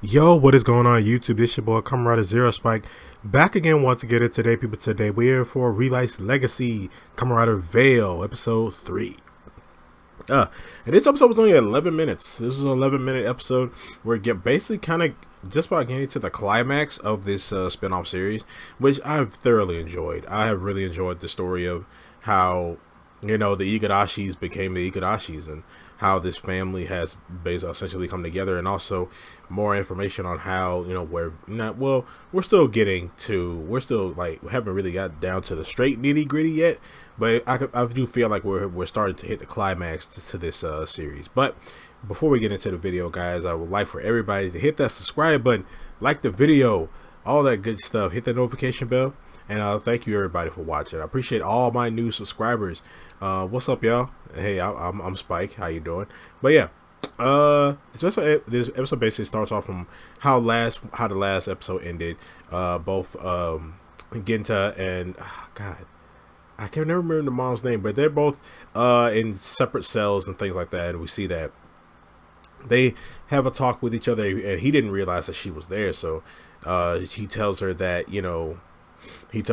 Yo, what is going on YouTube? This your boy Kamen Zero Spike back again once again. And today, people, today we're here for Revice Legacy Kamen Vail episode 3. And this episode was only 11 minutes. This is an 11-minute episode where we get basically kind of just about getting to the climax of this spin-off series, which I've thoroughly enjoyed. I have really enjoyed the story of how, the Igadashis became the Igadashis and how this family has basically essentially come together, and also more information on how, we're still we're still like, we haven't really got down to the straight nitty gritty yet, but I do feel like we're starting to hit the climax to this series. But before we get into the video, guys, I would like for everybody to hit that subscribe button, like the video, all that good stuff, hit the notification bell, and thank you everybody for watching. I appreciate all my new subscribers. What's up, y'all? Hey, I'm Spike. How you doing? But yeah, this episode basically starts off from how the last episode ended. Both Ginta and God, I can never remember the mom's name, but they're both in separate cells and things like that. And we see that they have a talk with each other, and he didn't realize that she was there. So he tells her that this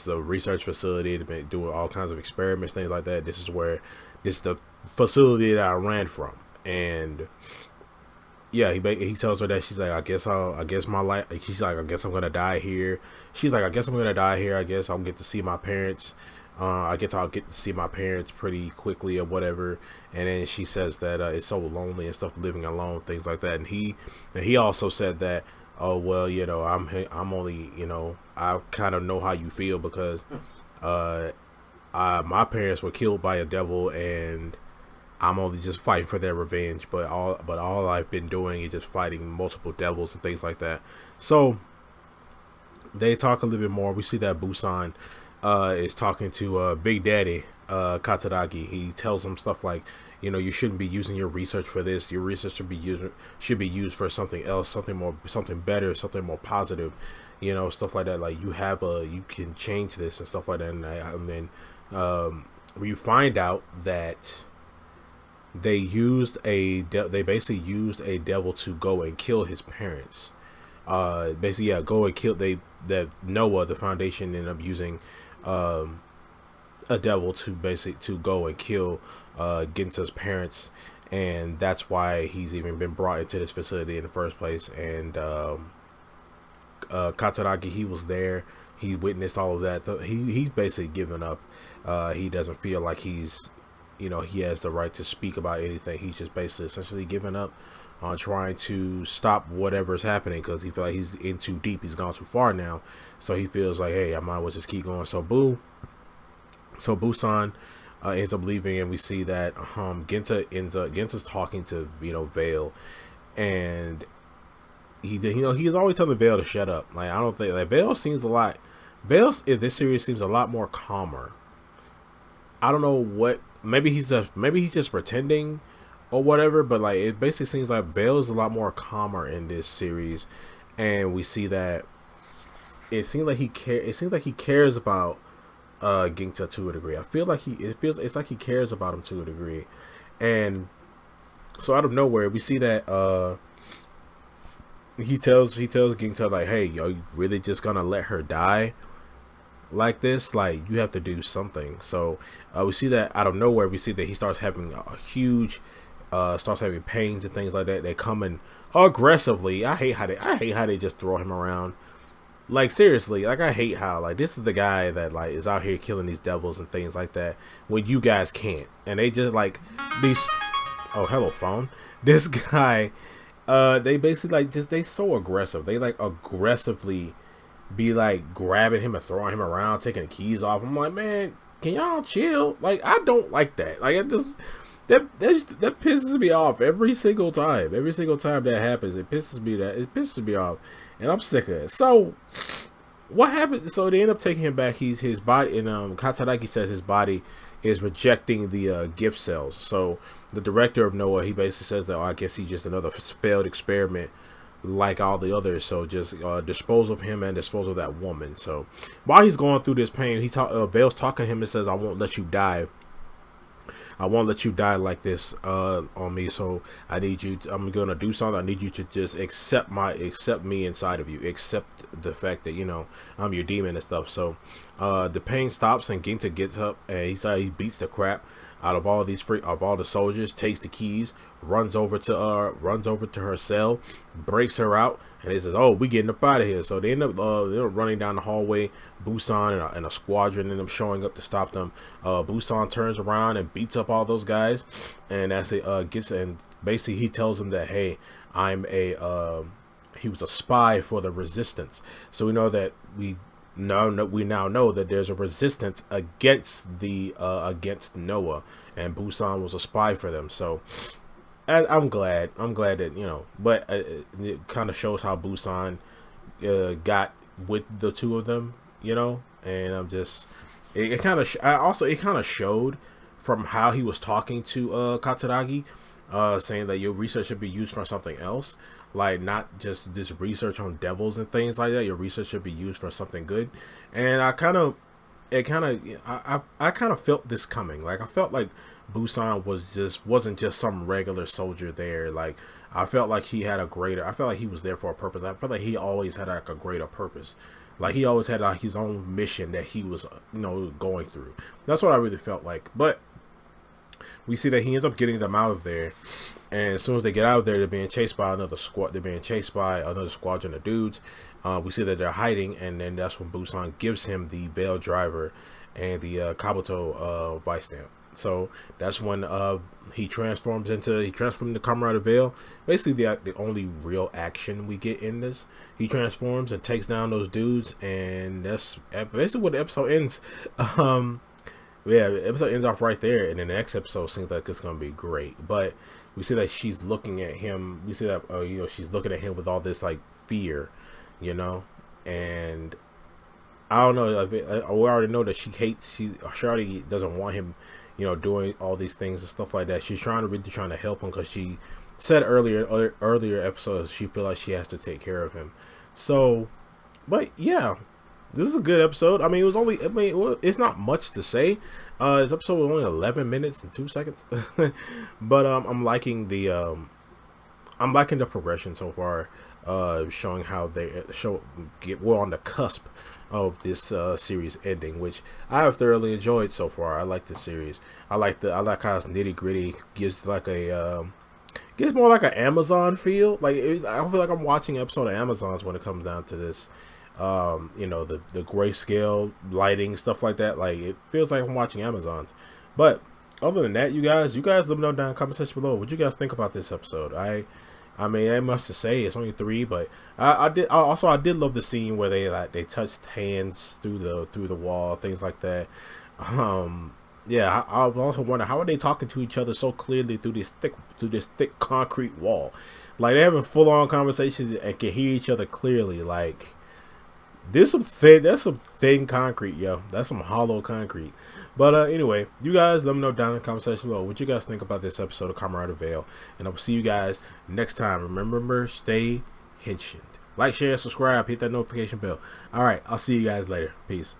is a research facility to be doing all kinds of experiments, things like that. This is the facility that I ran from. And yeah, he tells her that she's like, I guess my life, she's like, I guess I'm gonna die here. She's like, I guess I'm gonna die here. I guess I'll get to see my parents. I guess I'll get to see my parents pretty quickly or whatever. And then she says that it's so lonely and stuff, living alone, things like that. And he also said that, oh well, I'm only, I kind of know how you feel because my parents were killed by a devil, and I'm only just fighting for their revenge. But all I've been doing is just fighting multiple devils and things like that. So they talk a little bit more. We see that Busan is talking to Big Daddy Katsuragi. He tells him stuff like, you shouldn't be using your research for this. Your research should be used for something else, something better, something more positive, stuff like that. Like you can change this and stuff like that. And then we find out that they basically used a devil to go and kill his parents. Go and kill that Noah, the foundation, ended up using a devil to go and kill Ginta's parents, and that's why he's even been brought into this facility in the first place. And Katsuragi, he was there, he witnessed all of that. He's basically given up. He doesn't feel like he has the right to speak about anything. He's just basically essentially given up on trying to stop whatever's happening, because he feels like he's in too deep. He's gone too far now, so he feels like, hey, I might as well just keep going. So Busan ends up leaving, and we see that Ginta's talking to Vail, and he's always telling Vail to shut up. Like, I don't think like Vail in this series seems a lot more calmer. I don't know what, maybe he's just pretending or whatever, but like it basically seems like Vail is a lot more calmer in this series, and we see that it seems like he cares about Ginta to a degree. It's like he cares about him to a degree. And so out of nowhere we see that he tells Ginta, like, hey, yo, you really just gonna let her die like this? Like, you have to do something. So we see that out of nowhere, we see that he starts having starts having pains and things like that. They come in aggressively. I hate how they just throw him around. Like, seriously, like, I hate how, like, this is the guy that, like, is out here killing these devils and things like that when you guys can't. And they just, like, oh, hello, phone. This guy, they basically, like, they so aggressive. They, like, aggressively be, like, grabbing him and throwing him around, taking the keys off. I'm like, man, can y'all chill? Like, I don't like that. Like, that pisses me off every single time. Every single time that happens, it pisses me off, and I'm sick of it. So what happened? So they end up taking him back. His body, and Katsuragi says his body is rejecting the gift cells. So the director of Noah, he basically says that, I guess he's just another failed experiment like all the others. So just dispose of him and dispose of that woman. So while he's going through this pain, Vail's talking to him and says, I won't let you die I won't let you die like this on me. So I need you. I'm gonna do something. I need you to just accept me inside of you. Accept the fact that I'm your demon and stuff. So the pain stops and Ginta gets up and he beats the crap out of all the soldiers, takes the keys, runs over to her cell, breaks her out, and he says, "Oh, we getting up out of here." So they end up running down the hallway. Busan and a squadron end up showing up to stop them. Busan turns around and beats up all those guys, and as they basically he tells them that, hey, he was a spy for the resistance. So we know that we now know that there's a resistance against Noah, and Busan was a spy for them. So I'm glad that but it kind of shows how Busan got with the two of them, and I'm just it kind of showed from how he was talking to Katsuragi, saying that your research should be used for something else. Like, not just this research on devils and things like that. Your research should be used for something good. And I kind of felt this coming. Like, I felt like Busan wasn't just some regular soldier there. Like, I felt like he was there for a purpose. I felt like he always had like a greater purpose. Like, he always had his own mission that he was going through. That's what I really felt like. But we see that he ends up getting them out of there, and as soon as they get out of there, they're being chased by another squadron of dudes. We see that they're hiding, and then that's when Busan gives him the Vail driver and the Kabuto vice stamp. So that's when he transforms into Kamen Rider Vail. Basically, the only real action we get in this. He transforms and takes down those dudes, and that's basically what the episode ends. Yeah, the episode ends off right there, and then the next episode seems like it's gonna be great. But we see that she's looking at him. We see that she's looking at him with all this like fear, and I don't know. We already know that she already doesn't want him, doing all these things and stuff like that. She's really trying to help him, because she said earlier episodes she feels like she has to take care of him. So, but yeah. This is a good episode. I mean, it's not much to say. This episode was only 11 minutes and 2 seconds, but I'm liking the progression so far. Showing how we're on the cusp of this series ending, which I have thoroughly enjoyed so far. I like this series. I like how it's nitty gritty. Gives more like an Amazon feel. Like I feel like I'm watching an episode of Amazon's when it comes down to this. The grayscale lighting, stuff like that. Like, it feels like I'm watching Amazon's. But other than that, you guys let me know down in the comment section below what you guys think about this episode. I mean, I must say it's only 3, but I did love the scene where they touched hands through the wall, things like that. Yeah, I also wonder, how are they talking to each other so clearly through this thick concrete wall? Like, they're having full on conversations and can hear each other clearly. Like, that's some thin concrete, yo. That's some hollow concrete. But anyway, you guys let me know down in the comment section below what you guys think about this episode of Kamen Rider Vail. And I will see you guys next time. Remember, stay henshined. Like, share, subscribe, hit that notification bell. Alright, I'll see you guys later. Peace.